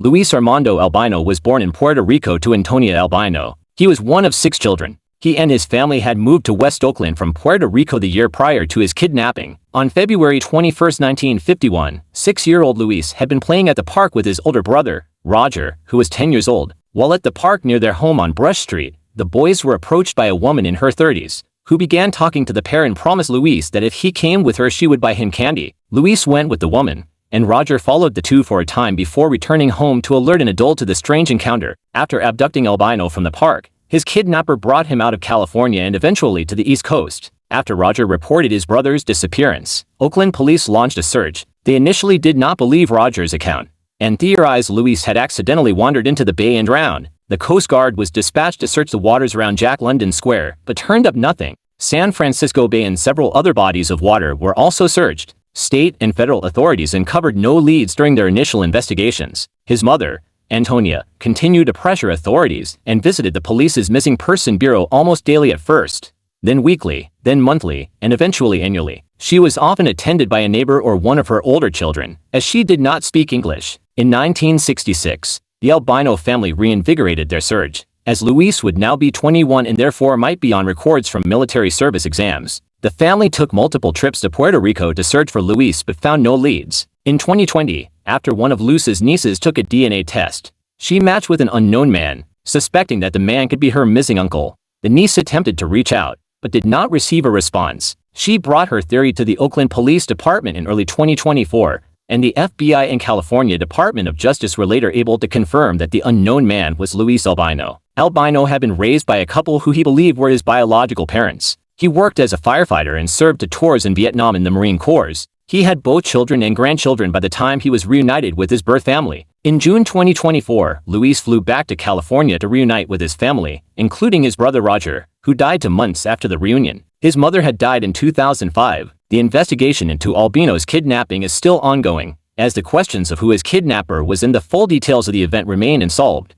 Luis Armando Albino was born in Puerto Rico to Antonia Albino. He was one of 6 children. He and his family had moved to West Oakland from Puerto Rico the year prior to his kidnapping. On February 21, 1951, 6-year-old Luis had been playing at the park with his older brother, Roger, who was 10 years old. While at the park near their home on Brush Street, the boys were approached by a woman in her 30s, who began talking to the pair and promised Luis that if he came with her she would buy him candy. Luis went with the woman, and Roger followed the two for a time before returning home to alert an adult to the strange encounter. After abducting Albino from the park, his kidnapper brought him out of California and eventually to the East Coast. After Roger reported his brother's disappearance, Oakland police launched a search. They initially did not believe Roger's account, and theorized Luis had accidentally wandered into the bay and drowned. The Coast Guard was dispatched to search the waters around Jack London Square, but turned up nothing. San Francisco Bay and several other bodies of water were also searched. State and federal authorities uncovered no leads during their initial investigations. His mother, Antonia, continued to pressure authorities and visited the police's missing person bureau almost daily at first, then weekly, then monthly, and eventually annually. She was often attended by a neighbor or one of her older children, as she did not speak English. In 1966, the Albino family reinvigorated their search, as Luis would now be 21 and therefore might be on records from military service exams. The family took multiple trips to Puerto Rico to search for Luis but found no leads. In 2020, after one of Luis's nieces took a DNA test, she matched with an unknown man, suspecting that the man could be her missing uncle. The niece attempted to reach out, but did not receive a response. She brought her theory to the Oakland Police Department in early 2024, and the FBI and California Department of Justice were later able to confirm that the unknown man was Luis Albino. Albino had been raised by a couple who he believed were his biological parents. He worked as a firefighter and served to tours in Vietnam in the Marine Corps. He had both children and grandchildren by the time he was reunited with his birth family. In June 2024, Luis flew back to California to reunite with his family, including his brother Roger, who died 2 months after the reunion. His mother had died in 2005. The investigation into Albino's kidnapping is still ongoing, as the questions of who his kidnapper was and the full details of the event remain unsolved.